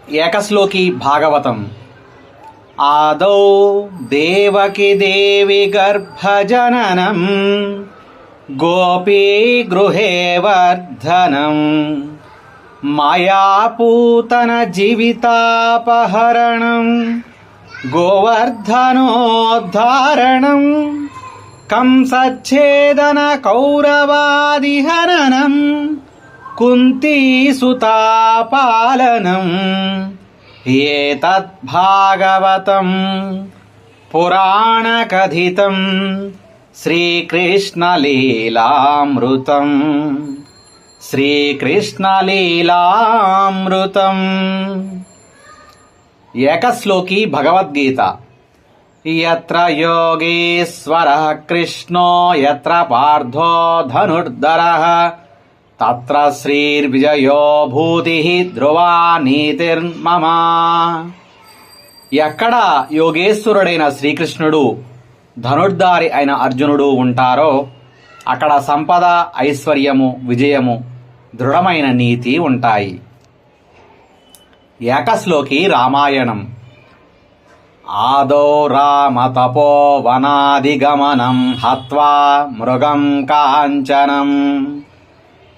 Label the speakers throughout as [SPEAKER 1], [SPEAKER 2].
[SPEAKER 1] ఏకశ్లోకి భాగవతం. ఆదౌ దేవకి దేవి గర్భజననం గోపీ గృహే వర్ధనం మాయాపూతన జీవితాపహరణం గోవర్ధనోద్ధారణం కంసచ్ఛేదన కౌరవాదిహననం కుంతీసుతాపాలనం ఏతద్భాగవతం పురాణకథితం శ్రీకృష్ణలీలామృతం శ్రీకృష్ణలీలామృతం. ఏకశ్లోకి భగవద్గీత. యత్ర యోగేశ్వరః కృష్ణో యత్ర పార్థో ధనుర్ధరః తత్ర శ్రీర్విజయో భూతిః ధ్రువా నీతిర్మమ. ఎక్కడ యోగేశ్వరుడైన శ్రీకృష్ణుడు, ధనుర్ధారి అయిన అర్జునుడు ఉంటారో అక్కడ సంపద, ఐశ్వర్యము, విజయము, దృఢమైన నీతి ఉంటాయి. ఏకశ్లోకి రామాయణం. ఆదౌ రామ తపోవనాదిగమనం హత్వా మృగం కాంచనం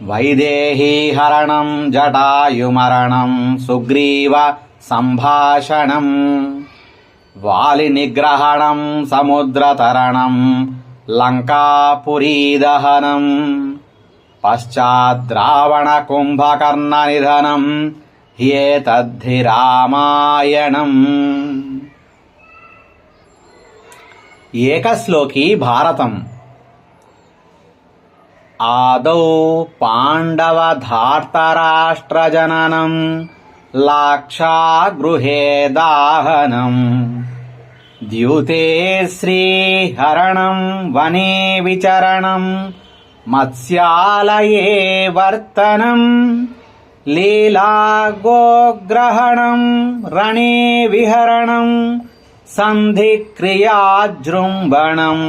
[SPEAKER 1] వైదేహీ హరణం జటాయుమరణం సుగ్రీవ సంభాషణం వాలి నిగ్రహణం సముద్రతరణం లంకాపురీదహనం పశ్చాద్రావణ కుంభకర్ణ నిధనం హ్యేతద్ధి రామాయణం. ఏకశ్లోకి భారతం. ఆదౌ పాండవధార్తరాష్ట్రజననం లాక్షాగృహే దాహనం ద్యూతే శ్రీహరణం వనే విచరణం మత్స్యాలయే వర్తనం లీలాగోగ్రహణం రణే విహరణం సంధిక్రియాజృంభణం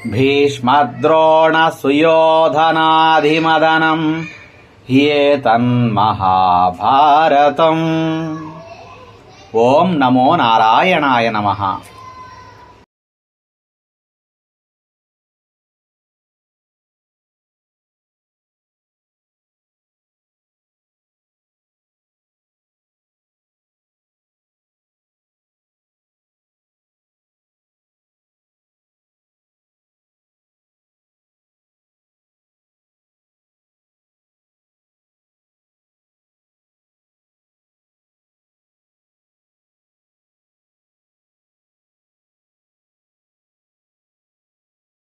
[SPEAKER 1] భీష్మద్రోణ సుయోధనాధిమదనం హ్యేతన్మహాభారతం. ఓం నమో నారాయణాయ నమః.